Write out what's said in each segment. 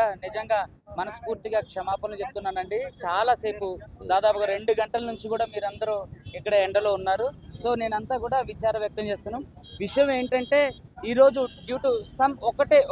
కూడా నిజంగా మనస్ఫూర్తిగా క్షమాపణలు చెప్తున్నానండి. చాలాసేపు దాదాపుగా 2 గంటల నుంచి కూడా మీరందరూ ఇక్కడ ఎండలో ఉన్నారు. సో నేనంతా కూడా విచారం వ్యక్తం చేస్తున్నాం. విషయం ఏంటంటే ఈరోజు డ్యూ టు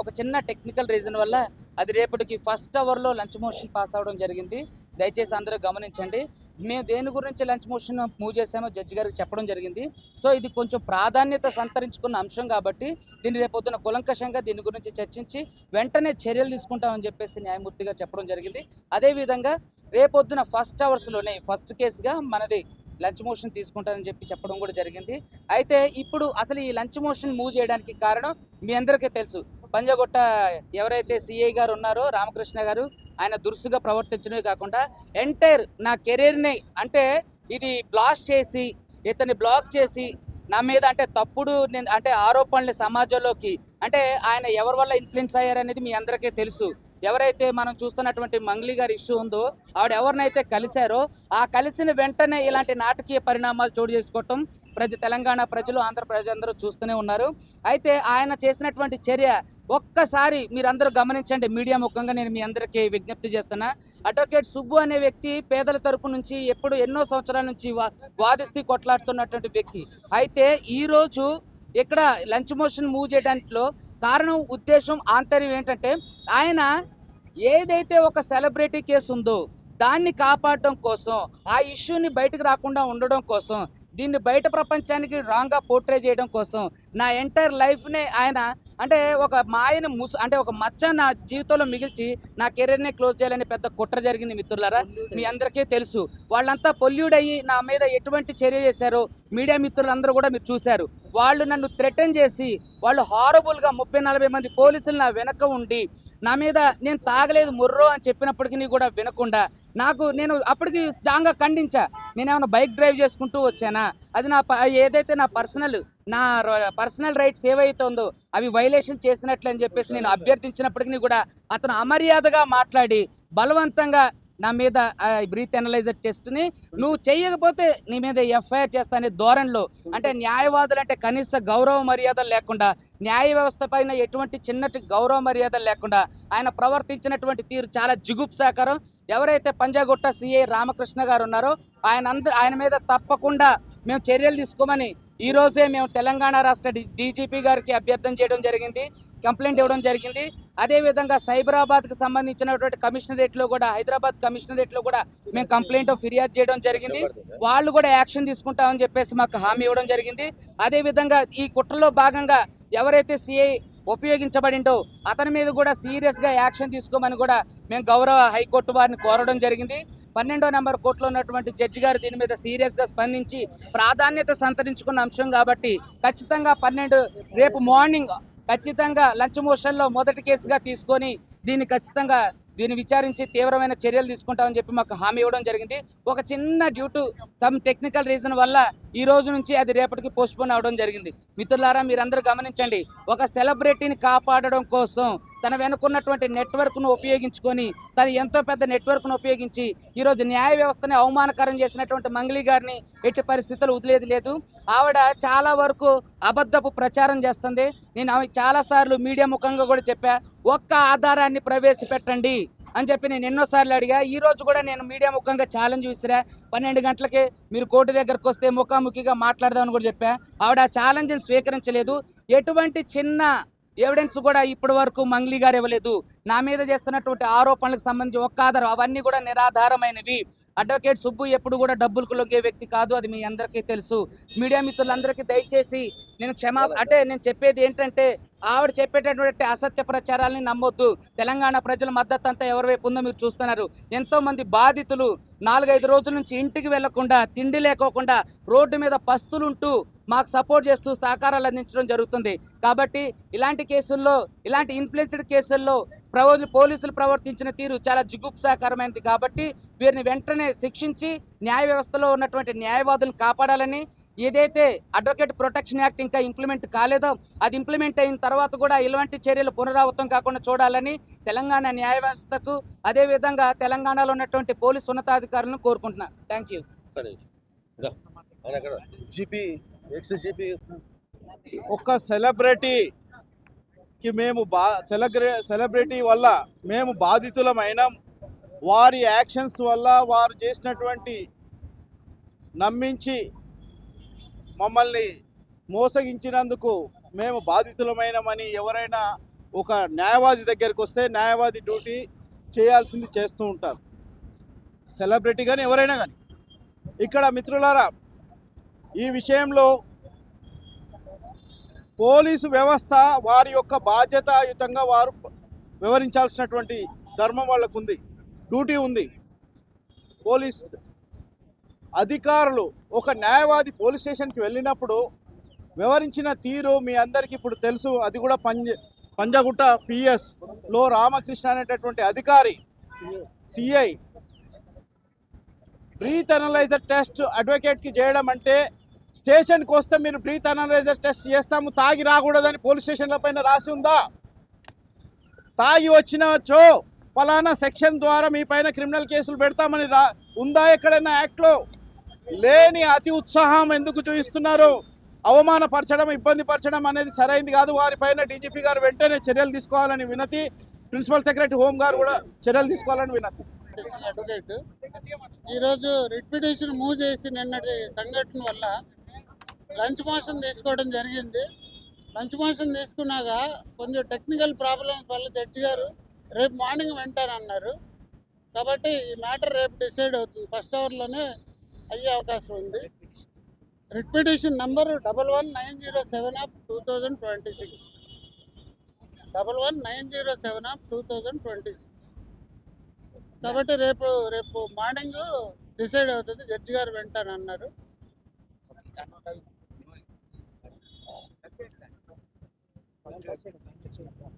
ఒక చిన్న టెక్నికల్ రీజన్ వల్ల అది రేపటికి ఫస్ట్ అవర్లో లంచ్ మోషన్ పాస్ అవ్వడం జరిగింది. దయచేసి అందరూ గమనించండి. మేము దేని గురించి లంచ్ మోషన్ మూవ్ చేసామో జడ్జి గారికి చెప్పడం జరిగింది. సో ఇది కొంచెం ప్రాధాన్యత సంతరించుకున్న అంశం కాబట్టి దీన్ని రేపొద్దున కూలంకషంగా దీని గురించి చర్చించి వెంటనే చర్యలు తీసుకుంటామని చెప్పేసి న్యాయమూర్తి గారు చెప్పడం జరిగింది. అదేవిధంగా రేపొద్దున ఫస్ట్ అవర్స్లోనే ఫస్ట్ కేసుగా మనది లంచ్ మోషన్ తీసుకుంటారని చెప్పడం కూడా జరిగింది. అయితే ఇప్పుడు అసలు ఈ లంచ్ మోషన్ మూవ్ చేయడానికి కారణం మీ అందరికీ తెలుసు. పంజాగుట్ట ఎవరైతే సిఐ గారు ఉన్నారో రామకృష్ణ గారు, ఆయన దురుసుగా ప్రవర్తించడమే కాకుండా ఎంటైర్ నా కెరీర్ని అంటే ఇది బ్లాస్ట్ చేసి ఇతన్ని బ్లాక్ చేసి నా మీద అంటే తప్పుడు అంటే ఆరోపణలు సమాజంలోకి అంటే ఆయన ఎవరి వల్ల ఇన్ఫ్లుయెన్స్ అయ్యారనేది మీ అందరికీ తెలుసు. ఎవరైతే మనం చూస్తున్నటువంటి మంగ్లీ గారి ఇష్యూ ఉందో ఆవిడ ఎవరినైతే కలిశారో ఆ కలిసిన వెంటనే ఇలాంటి నాటకీయ పరిణామాలు చోటు చేసుకోవటం తెలంగాణ ప్రజలు ఆంధ్ర ప్రజలందరూ చూస్తూనే ఉన్నారు. అయితే ఆయన చేసినటువంటి చర్య ఒక్కసారి మీరందరూ గమనించండి. మీడియా ముఖంగా నేను మీ అందరికీ విజ్ఞప్తి చేస్తున్నా. అడ్వకేట్ సుబ్బు అనే వ్యక్తి పేదల తరపు నుంచి ఎన్నో సంవత్సరాల నుంచి వాదిస్తూ కొట్లాడుతున్నటువంటి వ్యక్తి. అయితే ఈరోజు ఇక్కడ లంచ్ మోషన్ మూవ్ చేయడానికిలో కారణం ఉద్దేశం ఆంతర్యం ఏంటంటే ఆయన ఏదైతే ఒక సెలబ్రిటీ కేసు ఉందో దాన్ని కాపాడడం కోసం ఆ ఇష్యూని బయటకు రాకుండా ఉండడం కోసం దీన్ని బయట ప్రపంచానికి రాంగ్గా పోర్ట్రే చేయడం కోసం నా ఎంటైర్ లైఫ్నే ఆయన అంటే ఒక మాయని అంటే ఒక మచ్చ నా జీవితంలో మిగిల్చి నా కెరీర్నే క్లోజ్ చేయాలని పెద్ద కుట్ర జరిగింది మిత్రులారా. మీ అందరికీ తెలుసు. వాళ్ళంతా పొల్యూడ్ అయ్యి నా మీద ఎటువంటి చర్య చేశారో మీడియా మిత్రులందరూ కూడా మీరు చూశారు. వాళ్ళు నన్ను థ్రెటన్ చేసి వాళ్ళు హారబుల్గా 30-40 మంది పోలీసులు నా వెనక ఉండి నా మీద నేను తాగలేదు ముర్రో అని చెప్పినప్పటికీ కూడా వినకుండా నేను అప్పటికి స్ట్రాంగ్గా ఖండించా. నేనేమన్నా బైక్ డ్రైవ్ చేసుకుంటూ వచ్చానా, అది ఏదైతే నా పర్సనల్ రైట్స్ ఏవైతే ఉందో అవి వైలేషన్ చేసినట్లు అని చెప్పేసి నేను అభ్యర్థించినప్పటికీ కూడా అతను అమర్యాదగా మాట్లాడి బలవంతంగా నా మీద బ్రీత్ అనలైజర్ టెస్ట్ని నువ్వు చేయకపోతే నీ మీద ఎఫ్ఐఆర్ చేస్తానే ధోరణిలో అంటే న్యాయవాదులు అంటే కనీస గౌరవ మర్యాదలు లేకుండా న్యాయ వ్యవస్థ పైన ఎటువంటి చిన్నటి గౌరవ మర్యాదలు లేకుండా ఆయన ప్రవర్తించినటువంటి తీరు చాలా జిగుప్సాకరం. ఎవరైతే పంజాగుట్ట సిఐ రామకృష్ణ గారు ఉన్నారో ఆయన మీద తప్పకుండా మేము చర్యలు తీసుకోమని ఈరోజే మేము తెలంగాణ రాష్ట్ర డీజీపీ గారికి అభ్యర్థన చేయడం జరిగింది, కంప్లైంట్ ఇవ్వడం జరిగింది. అదేవిధంగా సైబరాబాద్కి సంబంధించినటువంటి కమిషనరేట్లో కూడా హైదరాబాద్ కమిషనరేట్లో కూడా మేము కంప్లైంట్ ఫిర్యాదు చేయడం జరిగింది. వాళ్ళు కూడా యాక్షన్ తీసుకుంటామని చెప్పేసి మాకు హామీ ఇవ్వడం జరిగింది. అదేవిధంగా ఈ కుట్రలో భాగంగా ఎవరైతే సిఐ ఉపయోగించబడిందో అతని మీద కూడా సీరియస్గా యాక్షన్ తీసుకోమని కూడా మేము గౌరవ హైకోర్టు వారిని కోరడం జరిగింది. 12వ నెంబర్ కోర్టులో ఉన్నటువంటి జడ్జి గారు దీని మీద సీరియస్గా స్పందించి ప్రాధాన్యత సంతరించుకున్న అంశం కాబట్టి ఖచ్చితంగా రేపు మార్నింగ్ ఖచ్చితంగా లంచ్ మోషన్లో మొదటి కేసుగా తీసుకొని దీన్ని విచారించి తీవ్రమైన చర్యలు తీసుకుంటామని చెప్పి మాకు హామీ ఇవ్వడం జరిగింది. ఒక చిన్న due to some technical reason వల్ల ఈ రోజు నుంచి అది రేపటికి పోస్ట్పోన్ అవడం జరిగింది. మిత్రులారా మీరందరూ గమనించండి. ఒక సెలబ్రిటీని కాపాడడం కోసం తన వెనుకున్నటువంటి నెట్వర్క్ను ఉపయోగించుకొని తను ఎంతో పెద్ద నెట్వర్క్ను ఉపయోగించి ఈరోజు న్యాయ వ్యవస్థని అవమానకరం చేసినటువంటి మంగ్లీ గారిని ఎట్టి పరిస్థితులు వదిలేది లేదు. ఆవిడ చాలా వరకు అబద్ధపు ప్రచారం చేస్తుంది. నేను చాలాసార్లు మీడియా ముఖంగా కూడా చెప్పా, ఒక్క ఆధారాన్ని ప్రవేశపెట్టండి అని చెప్పి నేను ఎన్నోసార్లు అడిగా. ఈరోజు కూడా నేను మీడియా ముఖంగా ఛాలెంజ్ విసిరా. 12 గంటలకే మీరు కోర్టు దగ్గరకు వస్తే ముఖాముఖిగా మాట్లాడదామని కూడా చెప్పా. ఆవిడ ఆ ఛాలెంజ్ని స్వీకరించలేదు. ఎటువంటి చిన్న ఎవిడెన్స్ కూడా ఇప్పటి వరకు మంగ్లీ గారు ఇవ్వలేదు. నా మీద చేస్తున్నటువంటి ఆరోపణలకు సంబంధించి ఒక్క ఆధారం అవన్నీ కూడా నిరాధారమైనవి. అడ్వకేట్ సుబ్బు ఎప్పుడు కూడా డబ్బులకు లొంగే వ్యక్తి కాదు, అది మీ అందరికీ తెలుసు. మీడియా మిత్రులందరికీ దయచేసి నేను చెప్పేది ఏంటంటే ఆవిడ చెప్పేటటువంటి అసత్య ప్రచారాలని నమ్మొద్దు. తెలంగాణ ప్రజల మద్దతు అంతా ఎవరి వైపు ఉందో మీరు చూస్తున్నారు. ఎంతోమంది బాధితులు 4-5 రోజుల నుంచి ఇంటికి వెళ్లకుండా తిండి లేకోకుండా రోడ్డు మీద పస్తులుంటూ మాకు సపోర్ట్ చేస్తూ సహకారాలు అందించడం జరుగుతుంది. కాబట్టి ఇలాంటి కేసుల్లో ఇలాంటి ఇన్ఫ్లుయెన్స్డ్ కేసుల్లో పోలీసులు ప్రవర్తించిన తీరు చాలా జిగుప్సాకరమైనది. కాబట్టి వీరిని వెంటనే శిక్షించి న్యాయ వ్యవస్థలో ఉన్నటువంటి న్యాయవాదులను కాపాడాలని, ఏదైతే అడ్వకేట్ ప్రొటెక్షన్ యాక్ట్ ఇంకా ఇంప్లిమెంట్ కాలేదో అది ఇంప్లిమెంట్ అయిన తర్వాత కూడా ఇలాంటి చర్యలు పునరావృతం కాకుండా చూడాలని తెలంగాణ న్యాయ వ్యవస్థకు అదేవిధంగా తెలంగాణలో ఉన్నటువంటి పోలీసు ఉన్నతాధికారులను కోరుకుంటున్నా. Thank you. ఒక సెలబ్రిటీ మేము సెలబ్రిటీ వల్ల మేము బాధితులమైనాం. వారి యాక్షన్స్ వల్ల వారు చేసినటువంటి నమ్మించి మమ్మల్ని మోసగించినందుకు మేము బాధితులమైనమని ఎవరైనా ఒక న్యాయవాది దగ్గరికి వస్తే న్యాయవాది డ్యూటీ చేయాల్సింది చేస్తూ ఉంటారు, సెలబ్రిటీ కానీ ఎవరైనా కానీ. ఇక్కడ మిత్రులారా, ఈ విషయంలో పోలీసు వ్యవస్థ వారి యొక్క బాధ్యతాయుతంగా వారు వివరించాల్సినటువంటి ధర్మం వాళ్ళకు ఉంది, డ్యూటీ ఉంది. పోలీస్ అధికారులు ఒక న్యాయవాది పోలీస్ స్టేషన్కి వెళ్ళినప్పుడు వివరించిన తీరు మీ అందరికీ ఇప్పుడు తెలుసు. అది కూడా పంజగుట్ట పిఎస్లో రామకృష్ణ అనేటటువంటి అధికారి సిఐ బ్రీత్ అనలైజర్ టెస్ట్ అడ్వకేట్కి చేయడం అంటే, స్టేషన్కి వస్తే మీరు బ్రీత్ అనలైజర్ టెస్ట్ చేస్తాము, తాగి రాకూడదని పోలీస్ స్టేషన్ల పైన రాసి ఉందా? తాగి వచ్చినచో ఫలానా సెక్షన్ ద్వారా మీ పైన క్రిమినల్ కేసులు పెడతామని ఉందా ఎక్కడైనా యాక్ట్లో? లేని అతి ఉత్సాహం ఎందుకు చూపిస్తున్నారు? అవమానపరచడం, ఇబ్బంది పరచడం అనేది సరైంది కాదు. వారిపైన డీజీపీ గారు వెంటనే చర్యలు తీసుకోవాలని వినతి, ప్రిన్సిపల్ సెక్రటరీ హోమ్ గారు కూడా చర్యలు తీసుకోవాలని వినతి. అడ్వకేట్ ఈరోజు రిట్ పిటిషన్ మూవ్ చేసి నిన్నటి సంఘటన వల్ల లంచ్ మోషన్ తీసుకోవడం జరిగింది. లంచ్ మోషన్ తీసుకున్నాక కొంచెం టెక్నికల్ ప్రాబ్లమ్స్ వల్ల జడ్జి గారు రేపు మార్నింగ్ వింటానన్నారు. కాబట్టి ఈ మ్యాటర్ రేపు డిసైడ్ అవుతుంది, ఫస్ట్ అవర్లోనే అయ్యే అవకాశం ఉంది. Writ petition number 11907/2026 11907/2026. కాబట్టి రేపు మార్నింగ్ డిసైడ్ అవుతుంది, జడ్జి గారు వింటానన్నారు.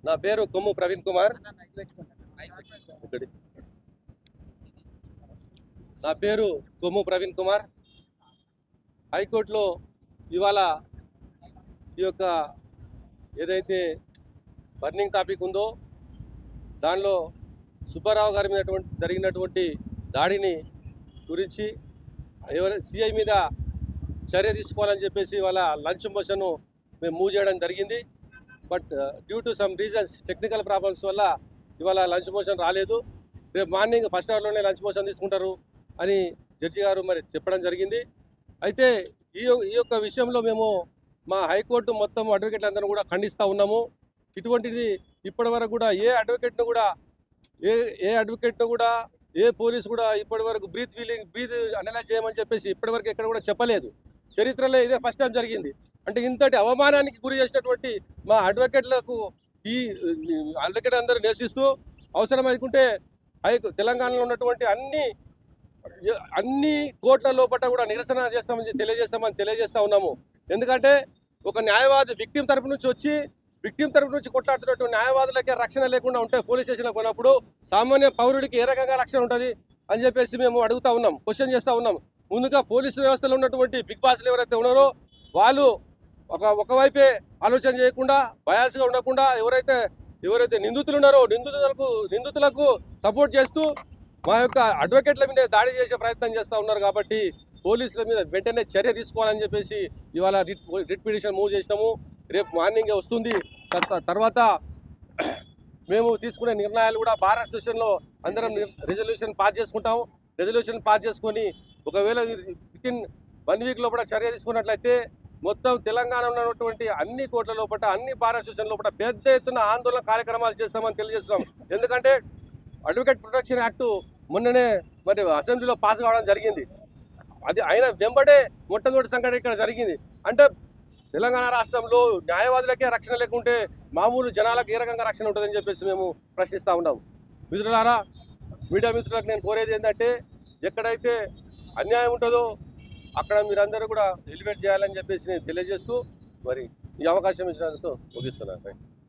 నా పేరు కొమ్ము ప్రవీణ్ కుమార్. హైకోర్టులో ఇవాళ ఈ యొక్క ఏదైతే బర్నింగ్ టాపిక్ ఉందో దానిలో సుబ్బారావు గారి మీద జరిగినటువంటి దాడిని గురించి సిఐ మీద చర్య తీసుకోవాలని చెప్పేసి ఇవాళ లంచ్ మోషన్ మేము మూవ్ చేయడం జరిగింది. But due to some reasons, technical problems వల్ల ఇవాళ లంచ్ మోషన్ రాలేదు. రేపు మార్నింగ్ ఫస్ట్ అవర్లోనే లంచ్ మోషన్ తీసుకుంటారు అని జడ్జి గారు మరి చెప్పడం జరిగింది. అయితే ఈ యొక్క విషయంలో మేము మా హైకోర్టు మొత్తం అడ్వకేట్లందరూ కూడా ఖండిస్తూ ఉన్నాము. ఇటువంటిది ఇప్పటి వరకు కూడా ఏ అడ్వకేట్ను కూడా ఏ పోలీసు కూడా ఇప్పటి వరకు బ్రీత్ అనలైజ్ చేయమని చెప్పేసి ఇప్పటివరకు ఎక్కడ కూడా చెప్పలేదు. చరిత్రలో ఇదే ఫస్ట్ టైం జరిగింది. అంటే ఇంతటి అవమానానికి గురి చేసినటువంటి మా అడ్వకేట్లకు ఈ అడ్వకేట్ అందరూ నిరసిస్తూ అవసరమైకుంటే తెలంగాణలో ఉన్నటువంటి అన్ని కోర్టుల లోపల కూడా నిరసన తెలియజేస్తా ఉన్నాము. ఎందుకంటే ఒక న్యాయవాది విక్టిమ్ తరపు నుంచి కొట్లాడుతున్నటువంటి న్యాయవాదులకే రక్షణ లేకుండా ఉంటే పోలీస్ స్టేషన్లో పోయినప్పుడు సామాన్య పౌరుడికి ఏ రకంగా రక్షణ ఉంటుంది అని చెప్పేసి మేము అడుగుతా ఉన్నాం, క్వశ్చన్ చేస్తూ ఉన్నాం. ముందుగా పోలీసు వ్యవస్థలో ఉన్నటువంటి బిగ్ బాస్లు ఎవరైతే ఉన్నారో వాళ్ళు ఒకవైపే ఆలోచన చేయకుండా, బయాస్గా ఉండకుండా ఎవరైతే నిందితులు ఉన్నారో నిందితులకు సపోర్ట్ చేస్తూ మా యొక్క అడ్వకేట్ల మీద దాడి చేసే ప్రయత్నం చేస్తూ ఉన్నారు. కాబట్టి పోలీసుల మీద వెంటనే చర్య తీసుకోవాలని చెప్పేసి ఇవాళ రిట్ పిటిషన్ మూవ్ చేసినాము. రేపు మార్నింగే వస్తుంది. తర్వాత మేము తీసుకునే నిర్ణయాలు కూడా బార్ అసోసియేషన్లో అందరం రెజల్యూషన్ పాస్ చేసుకుంటాము. రెజల్యూషన్ పాస్ చేసుకొని ఒకవేళ వితిన్ 1 వీక్ లోపల చర్య తీసుకున్నట్లయితే మొత్తం తెలంగాణలో ఉన్నటువంటి అన్ని కోర్టుల లోపల, అన్ని బార్ అసోసియేషన్ లోపల పెద్ద ఎత్తున ఆందోళన కార్యక్రమాలు చేస్తామని తెలియజేస్తున్నాం. ఎందుకంటే అడ్వకేట్ ప్రొటెక్షన్ యాక్ట్ మొన్ననే మరి అసెంబ్లీలో పాస్ కావడం జరిగింది. అది అయిన వెంబడే మొట్టమొదటి సంఘటన ఇక్కడ జరిగింది. అంటే తెలంగాణ రాష్ట్రంలో న్యాయవాదులకే రక్షణ లేకుంటే మామూలు జనాలకు ఏ రకంగా రక్షణ ఉంటుందని చెప్పేసి మేము ప్రశ్నిస్తూ ఉన్నాము. మిత్రులారా, మీడియా మిత్రులకు నేను కోరేది ఏంటంటే ఎక్కడైతే అన్యాయం ఉంటుందో అక్కడ మీరందరూ కూడా ఎలివేట్ చేయాలని చెప్పేసి నేను తెలియజేస్తూ మరి ఈ అవకాశం ఇచ్చినందుకు ముగిస్తున్నాను.